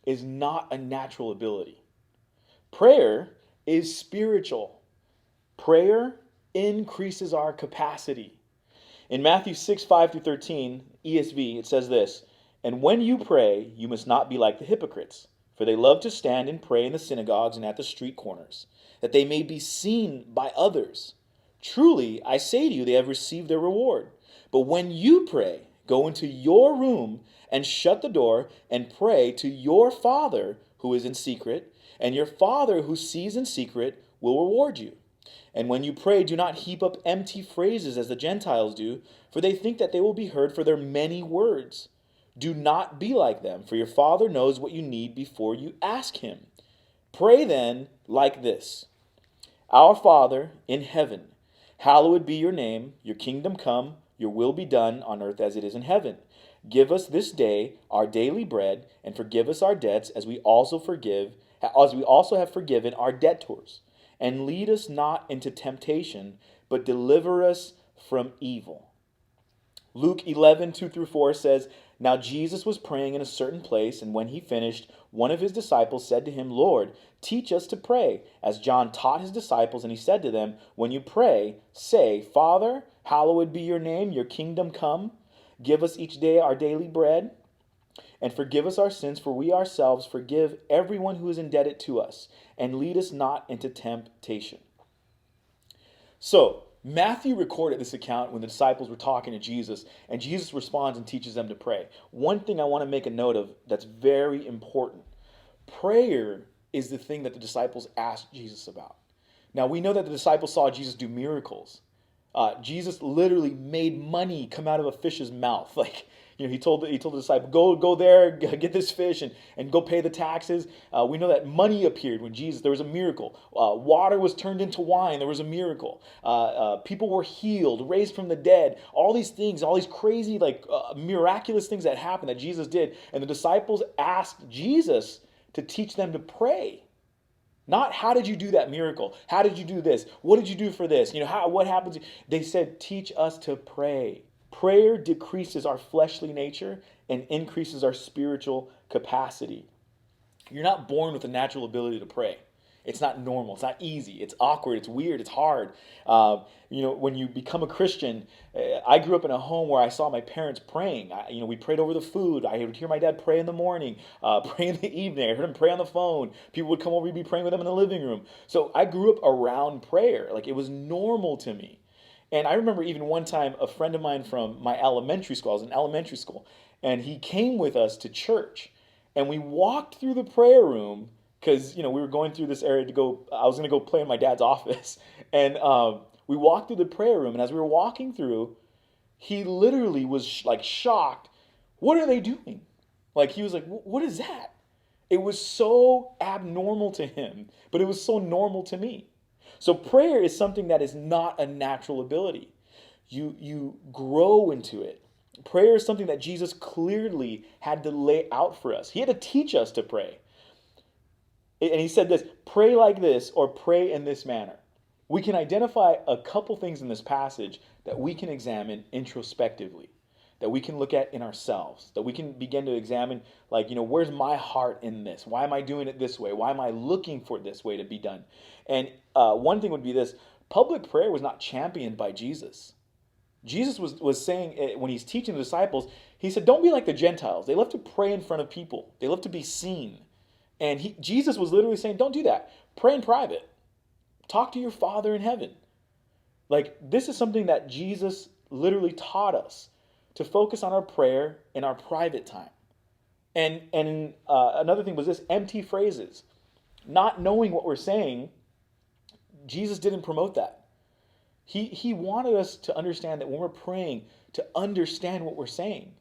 is not a natural ability. Prayer is spiritual. Prayer increases our capacity. In Matthew 6, 5 through 13, ESV, it says this, "And when you pray, you must not be like the hypocrites, for they love to stand and pray in the synagogues and at the street corners, that they may be seen by others. Truly, I say to you, they have received their reward. But when you pray, go into your room and shut the door and pray to your Father who is in secret, and your Father who sees in secret will reward you. And when you pray, do not heap up empty phrases as the Gentiles do, for they think that they will be heard for their many words. Do not be like them, for your Father knows what you need before you ask him. Pray then like this: Our Father in heaven, hallowed be your name, your kingdom come, your will be done on earth as it is in heaven. Give us this day our daily bread, and forgive us our debts as we also have forgiven our debtors. And lead us not into temptation, but deliver us from evil." Luke 11, 2 through 4 says, "Now Jesus was praying in a certain place, and when he finished, one of his disciples said to him, 'Lord, teach us to pray, as John taught his disciples.' And he said to them, 'When you pray, say, Father, hallowed be your name, your kingdom come. Give us each day our daily bread, and forgive us our sins, for we ourselves forgive everyone who is indebted to us. And lead us not into temptation.'" So, Matthew recorded this account when the disciples were talking to Jesus, and Jesus responds and teaches them to pray. One thing I want to make a note of that's very important. Prayer is the thing that the disciples asked Jesus about. Now, we know that the disciples saw Jesus do miracles. Jesus literally made money come out of a fish's mouth. He told the disciple, go there, get this fish, and go pay the taxes. We know that money appeared when there was a miracle. Water was turned into wine. There was a miracle. People were healed, raised from the dead. All these things, all these crazy, miraculous things that happened that Jesus did. And the disciples asked Jesus to teach them to pray. Not, how did you do that miracle? How did you do this? What did you do for this? What happens? They said, teach us to pray. Prayer decreases our fleshly nature and increases our spiritual capacity. You're not born with a natural ability to pray. It's not normal. It's not easy. It's awkward. It's weird. It's hard. When you become a Christian, I grew up in a home where I saw my parents praying. We prayed over the food. I would hear my dad pray in the morning, pray in the evening. I heard him pray on the phone. People would come over, we'd be praying with them in the living room. So I grew up around prayer. It was normal to me. And I remember even one time a friend of mine from my elementary school, I was in elementary school, and he came with us to church. And we walked through the prayer room because, we were going through this area I was going to go play in my dad's office. And we walked through the prayer room. And as we were walking through, he literally was shocked. What are they doing? He was like, what is that? It was so abnormal to him, but it was so normal to me. So prayer is something that is not a natural ability. You grow into it. Prayer is something that Jesus clearly had to lay out for us. He had to teach us to pray. And he said this: pray like this, or pray in this manner. We can identify a couple things in this passage that we can examine introspectively, that we can look at in ourselves, that we can begin to examine, where's my heart in this? Why am I doing it this way? Why am I looking for this way to be done? And one thing would be this: public prayer was not championed by Jesus. Jesus was saying, when he's teaching the disciples, he said, don't be like the Gentiles. They love to pray in front of people. They love to be seen. And Jesus was literally saying, don't do that. Pray in private. Talk to your Father in heaven. This is something that Jesus literally taught us, to focus on our prayer in our private time. And another thing was this: empty phrases. Not knowing what we're saying, Jesus didn't promote that. He wanted us to understand that when we're praying, to understand what we're saying.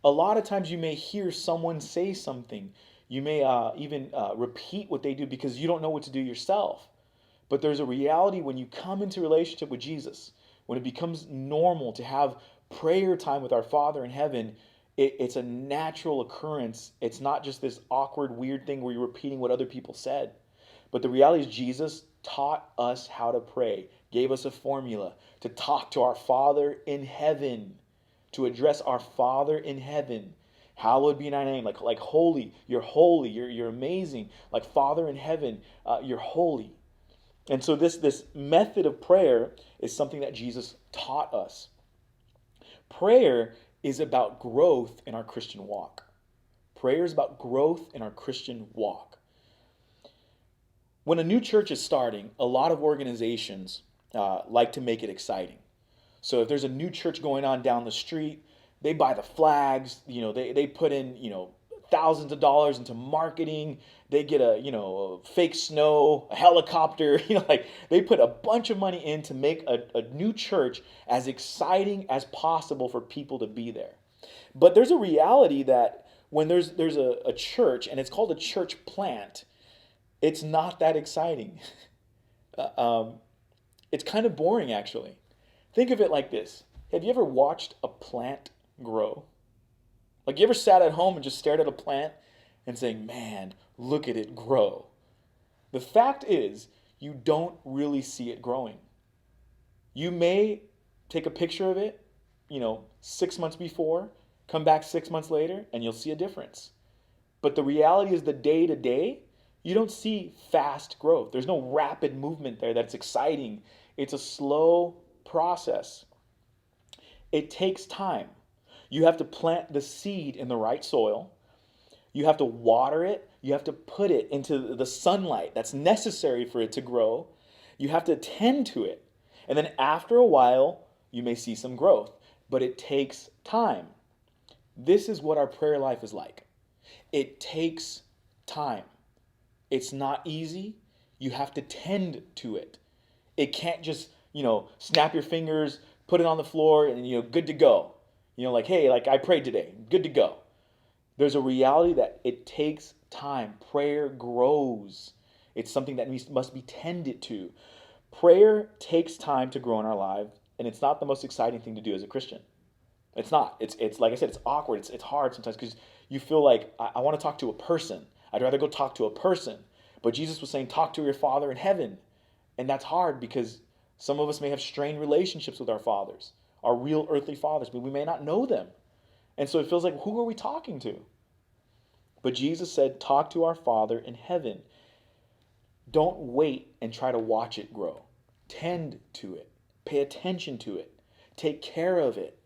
A lot of times you may hear someone say something. You may even repeat what they do because you don't know what to do yourself. But there's a reality when you come into relationship with Jesus, when it becomes normal to have prayer time with our Father in heaven, it's a natural occurrence. It's not just this awkward, weird thing where you're repeating what other people said. But the reality is Jesus taught us how to pray, gave us a formula to talk to our Father in heaven, to address our Father in heaven. Hallowed be thy name. Like holy. Holy. You're amazing. Like Father in heaven, you're holy. And so this method of prayer is something that Jesus taught us. Prayer is about growth in our Christian walk. Prayer is about growth in our Christian walk. When a new church is starting, a lot of organizations like to make it exciting. So if there's a new church going on down the street, they buy the flags, they put in, thousands of dollars into marketing. They get a fake snow, a helicopter, like they put a bunch of money in to make a new church as exciting as possible for people to be there. But there's a reality that when there's a church, and it's called a church plant, it's not that exciting. It's kind of boring, actually. Think of it like this. Have you ever watched a plant grow? Like, you ever sat at home and just stared at a plant and saying, man, look at it grow? The fact is, you don't really see it growing. You may take a picture of it, 6 months before, come back 6 months later, and you'll see a difference. But the reality is the day to day, you don't see fast growth. There's no rapid movement there that's exciting. It's a slow process. It takes time. You have to plant the seed in the right soil. You have to water it. You have to put it into the sunlight that's necessary for it to grow. You have to tend to it. And then after a while, you may see some growth. But it takes time. This is what our prayer life is like. It takes time. It's not easy. You have to tend to it. It can't just, snap your fingers, put it on the floor, and, good to go. Like, hey, like I prayed today, good to go. There's a reality that it takes time. Prayer grows. It's something that must be tended to. Prayer takes time to grow in our lives, and it's not the most exciting thing to do as a Christian. It's not. It's like I said, it's awkward. It's hard sometimes because you feel like, I want to talk to a person. I'd rather go talk to a person. But Jesus was saying, talk to your Father in heaven. And that's hard because some of us may have strained relationships with our fathers, our real earthly fathers, but we may not know them. And so it feels like, who are we talking to? But Jesus said, talk to our Father in heaven. Don't wait and try to watch it grow. Tend to it. Pay attention to it. Take care of it.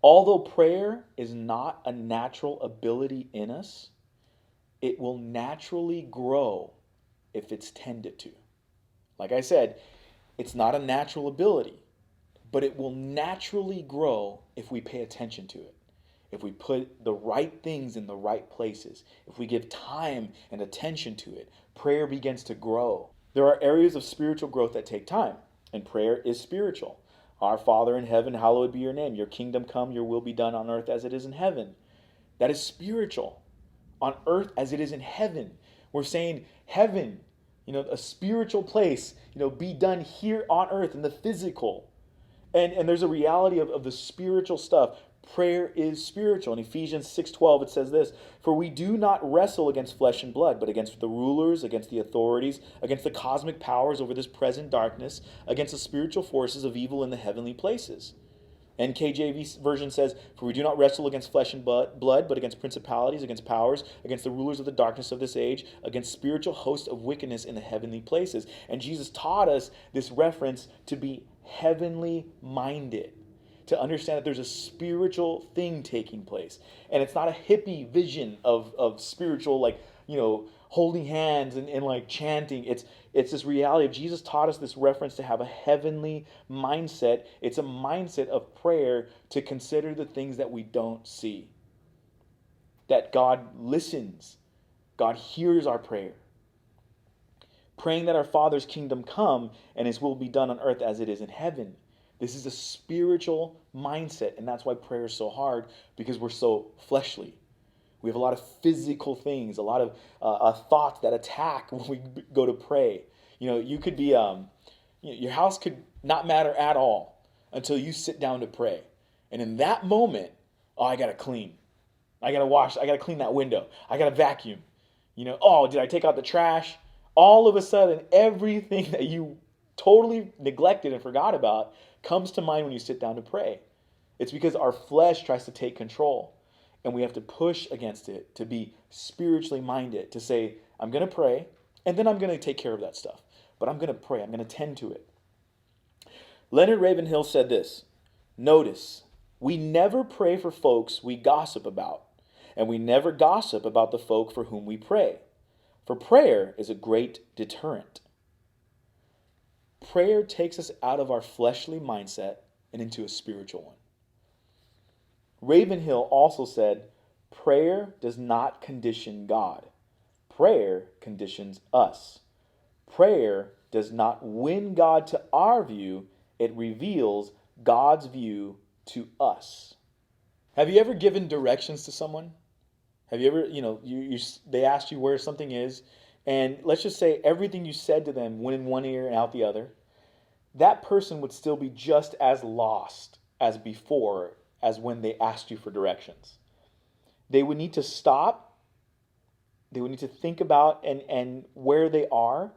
Although prayer is not a natural ability in us, it will naturally grow if it's tended to. Like I said, it's not a natural ability, but it will naturally grow if we pay attention to it. If we put the right things in the right places, if we give time and attention to it, prayer begins to grow. There are areas of spiritual growth that take time, and prayer is spiritual. Our Father in heaven, hallowed be your name. Your kingdom come, your will be done on earth as it is in heaven. That is spiritual. On earth as it is in heaven. We're saying heaven, a spiritual place, be done here on earth in the physical. And there's a reality of the spiritual stuff. Prayer is spiritual. In Ephesians 6:12, it says this, for we do not wrestle against flesh and blood, but against the rulers, against the authorities, against the cosmic powers over this present darkness, against the spiritual forces of evil in the heavenly places. NKJV version says, for we do not wrestle against flesh and blood, but against principalities, against powers, against the rulers of the darkness of this age, against spiritual hosts of wickedness in the heavenly places. And Jesus taught us this reference to be heavenly minded, to understand that there's a spiritual thing taking place. And it's not a hippie vision of spiritual, holding hands and like chanting. It's this reality of Jesus taught us this reference to have a heavenly mindset. It's a mindset of prayer to consider the things that we don't see. That God listens. God hears our prayer. Praying that our Father's kingdom come and His will be done on earth as it is in heaven. This is a spiritual mindset, and that's why prayer is so hard, because we're so fleshly. We have a lot of physical things, a lot of thoughts that attack when we go to pray. You could be, your house could not matter at all until you sit down to pray. And in that moment, I got to clean. I got to wash. I got to clean that window. I got to vacuum. Did I take out the trash? All of a sudden, everything that you totally neglected and forgot about comes to mind when you sit down to pray. It's because our flesh tries to take control. And we have to push against it to be spiritually minded, to say, I'm going to pray, and then I'm going to take care of that stuff. But I'm going to pray. I'm going to tend to it. Leonard Ravenhill said this. Notice, we never pray for folks we gossip about, and we never gossip about the folk for whom we pray. For prayer is a great deterrent. Prayer takes us out of our fleshly mindset and into a spiritual one. Ravenhill also said, prayer does not condition God. Prayer conditions us. Prayer does not win God to our view. It reveals God's view to us. Have you ever given directions to someone? Have you ever, they asked you where something is, and let's just say everything you said to them went in one ear and out the other. That person would still be just as lost as before as when they asked you for directions. They would need to stop. They would need to think about and where they are.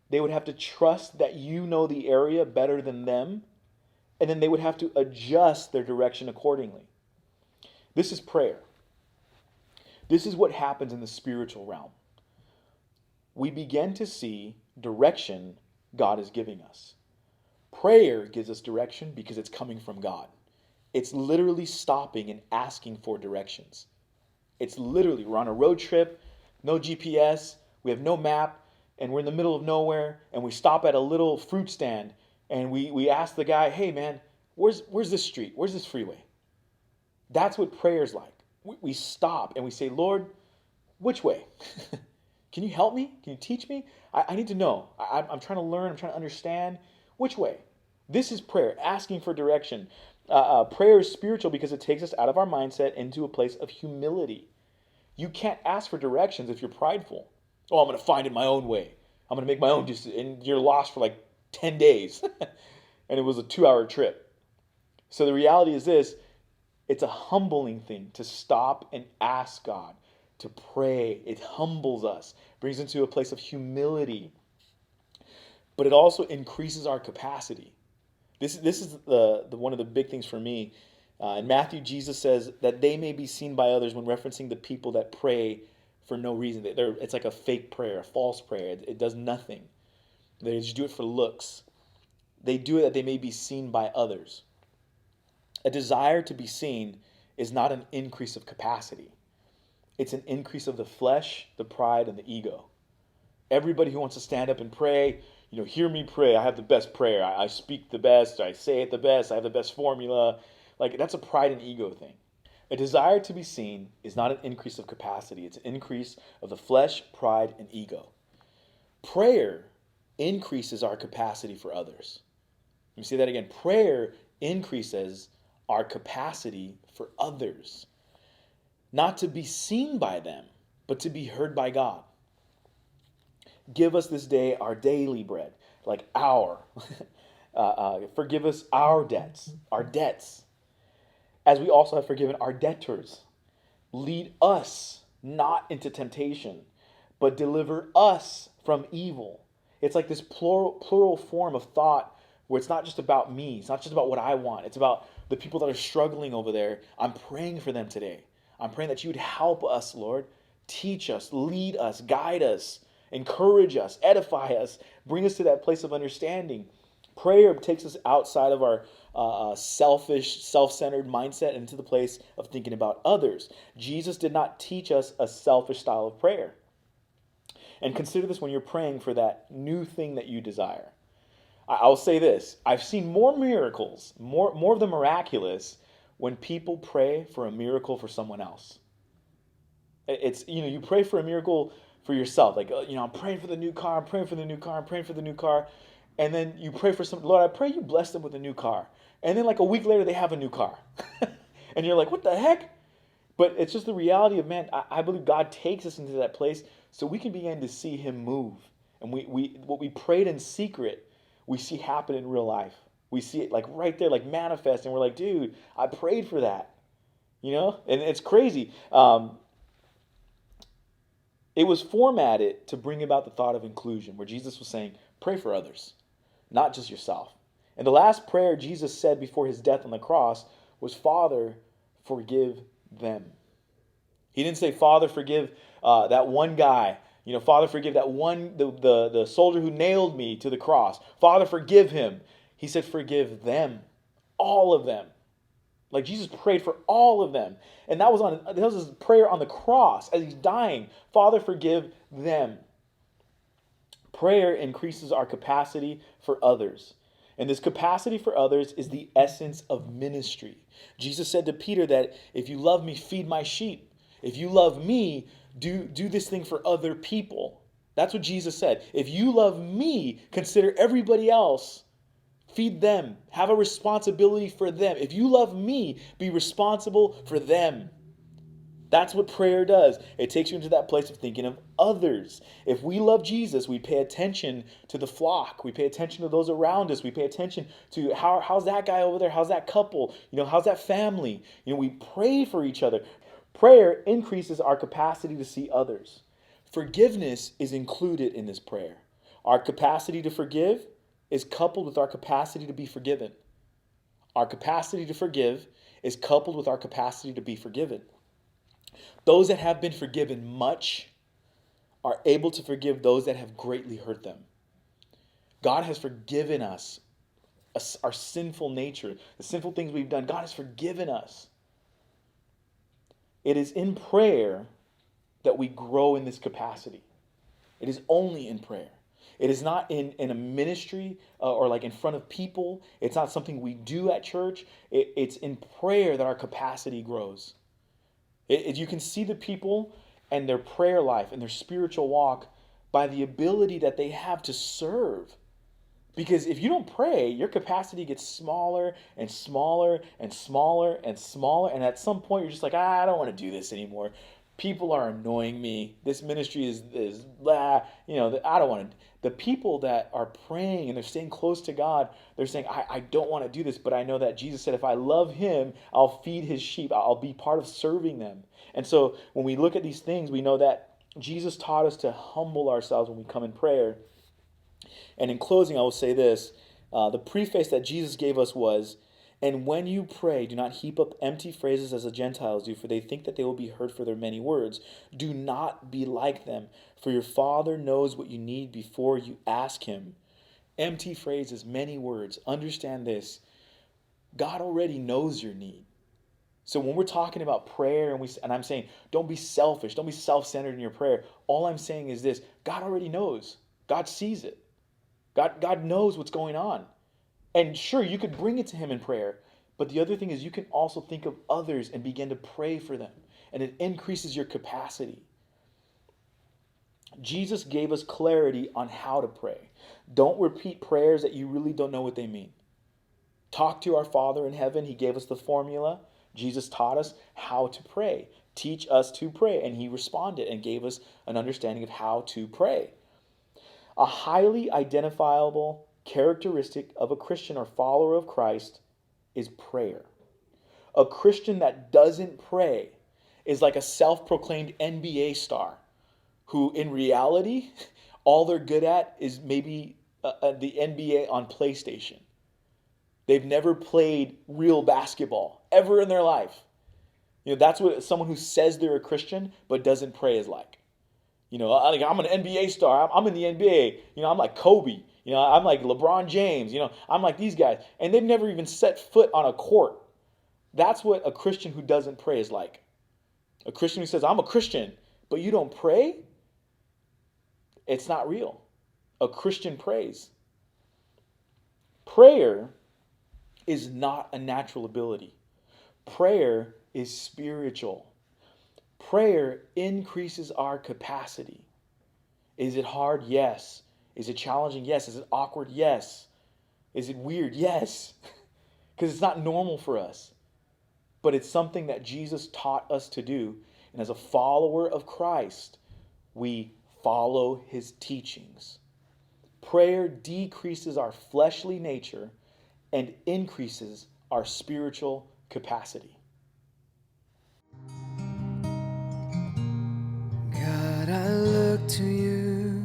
They would have to trust that you know the area better than them. And then they would have to adjust their direction accordingly. This is prayer. This is what happens in the spiritual realm. We begin to see direction God is giving us. Prayer gives us direction because it's coming from God. It's literally stopping and asking for directions. It's literally, we're on a road trip, no GPS, we have no map, and we're in the middle of nowhere, and we stop at a little fruit stand, and we ask the guy, hey man, where's this street? Where's this freeway? That's what prayer's like. We stop and we say, Lord, which way? Can you help me? Can you teach me? I need to know. I'm trying to learn. I'm trying to understand. Which way? This is prayer, asking for direction. Prayer is spiritual because it takes us out of our mindset into a place of humility. You can't ask for directions if you're prideful. Oh, I'm going to find it my own way. I'm going to make my own decision. And you're lost for like 10 days. And it was a 2-hour trip. So the reality is this. It's a humbling thing to stop and ask God, to pray. It humbles us, brings us into a place of humility. But it also increases our capacity. This is the one of the big things for me. In Matthew, Jesus says that they may be seen by others when referencing the people that pray for no reason. It's like a fake prayer, a false prayer. It does nothing. They just do it for looks. They do it that they may be seen by others. A desire to be seen is not an increase of capacity. It's an increase of the flesh, the pride, and the ego. Everybody who wants to stand up and pray, hear me pray. I have the best prayer. I speak the best. I say it the best. I have the best formula. Like, that's a pride and ego thing. A desire to be seen is not an increase of capacity. It's an increase of the flesh, pride, and ego. Prayer increases our capacity for others. Let me say that again. Prayer increases our capacity for others. Not to be seen by them, but to be heard by God. Give us this day our daily bread, like forgive us our debts, as we also have forgiven our debtors. Lead us not into temptation, but deliver us from evil. It's like this plural form of thought where it's not just about me. It's not just about what I want. It's about the people that are struggling over there. I'm praying for them today. I'm praying that you would help us, Lord. Teach us, lead us, guide us, encourage us, edify us, bring us to that place of understanding. Prayer takes us outside of our selfish, self-centered mindset into the place of thinking about others. Jesus did not teach us a selfish style of prayer. And consider this when you're praying for that new thing that you desire. I'll say this. I've seen more miracles, more of the miraculous, when people pray for a miracle for someone else. It's, you pray for a miracle for yourself. Like, I'm praying for the new car, I'm praying for the new car, I'm praying for the new car. And then you pray for Lord, I pray you bless them with a new car. And then like a week later, they have a new car. And you're like, what the heck? But it's just the reality of, man, I believe God takes us into that place so we can begin to see him move. And what we prayed in secret, we see happen in real life. We see it like right there, like manifest. And we're like, dude, I prayed for that. And it's crazy. It was formatted to bring about the thought of inclusion, where Jesus was saying, pray for others, not just yourself. And the last prayer Jesus said before his death on the cross was, Father, forgive them. He didn't say, Father, forgive that one guy. Father, forgive that one, the soldier who nailed me to the cross. Father, forgive him. He said, forgive them, all of them. Like Jesus prayed for all of them. And that was his prayer on the cross as he's dying. Father, forgive them. Prayer increases our capacity for others. And this capacity for others is the essence of ministry. Jesus said to Peter that if you love me, feed my sheep. If you love me, do this thing for other people. That's what Jesus said. If you love me, consider everybody else. Feed them. Have a responsibility for them. If you love me, be responsible for them. That's what prayer does. It takes you into that place of thinking of others. If we love Jesus, we pay attention to the flock. We pay attention to those around us. We pay attention to how's that guy over there? How's that couple? How's that family? We pray for each other. Prayer increases our capacity to see others. Forgiveness is included in this prayer. Our capacity to forgive is coupled with our capacity to be forgiven. Our capacity to forgive is coupled with our capacity to be forgiven. Those that have been forgiven much are able to forgive those that have greatly hurt them. God has forgiven us our sinful nature, the sinful things we've done. God has forgiven us. It is in prayer that we grow in this capacity. It is only in prayer. It is not in a ministry or like in front of people. It's not something we do at church. It's in prayer that our capacity grows. You can see the people and their prayer life and their spiritual walk by the ability that they have to serve. Because if you don't pray, your capacity gets smaller and smaller and smaller and smaller. And at some point, you're just like, I don't want to do this anymore. People are annoying me. This ministry is blah. I don't want to. The people that are praying and they're staying close to God, they're saying, I don't want to do this, but I know that Jesus said, if I love him, I'll feed his sheep. I'll be part of serving them. And so when we look at these things, we know that Jesus taught us to humble ourselves when we come in prayer. And in closing, I will say this. The preface that Jesus gave us was, and when you pray, do not heap up empty phrases as the Gentiles do, for they think that they will be heard for their many words. Do not be like them, for your Father knows what you need before you ask him. Empty phrases, many words. Understand this. God already knows your need. So when we're talking about prayer and I'm saying, don't be selfish, don't be self-centered in your prayer. All I'm saying is this. God already knows. God sees it. God knows what's going on. And sure, you could bring it to him in prayer. But the other thing is you can also think of others and begin to pray for them. And it increases your capacity. Jesus gave us clarity on how to pray. Don't repeat prayers that you really don't know what they mean. Talk to our Father in heaven. He gave us the formula. Jesus taught us how to pray. Teach us to pray. And he responded and gave us an understanding of how to pray. A highly identifiable characteristic of a Christian or follower of Christ is prayer. A Christian that doesn't pray is like a self-proclaimed NBA star who in reality, all they're good at is maybe the NBA on PlayStation. They've never played real basketball ever in their life. That's what someone who says they're a Christian but doesn't pray is like. I'm an NBA star. I'm in the NBA. I'm like Kobe. I'm like LeBron James. I'm like these guys. And they've never even set foot on a court. That's what a Christian who doesn't pray is like. A Christian who says, I'm a Christian, but you don't pray? It's not real. A Christian prays. Prayer is not a natural ability. Prayer is spiritual. Prayer increases our capacity. Is it hard? Yes. Is it challenging? Yes. Is it awkward? Yes. Is it weird? Yes. Because it's not normal for us. But it's something that Jesus taught us to do. And as a follower of Christ, we follow his teachings. Prayer decreases our fleshly nature and increases our spiritual capacity. God, I look to you,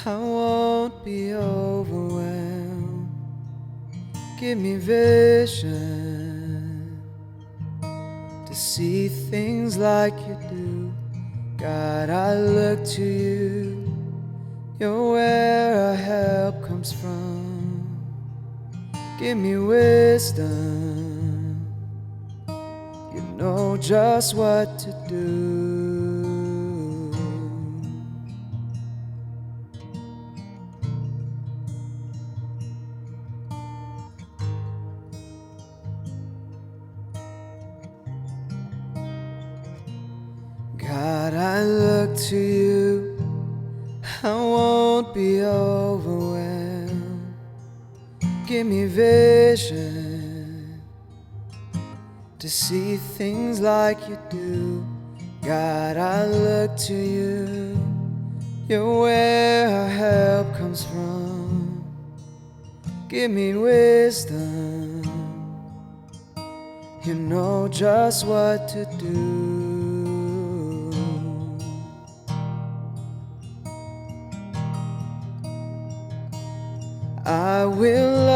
I won't be overwhelmed. Give me vision to see see things like you do. God, I look to you. You're where our help comes from. Give me wisdom. You know just what to do. God, I look to you. I won't be overwhelmed. Give me vision to see things like you do. God, I look to you. You're where our help comes from. Give me wisdom. You know just what to do. I will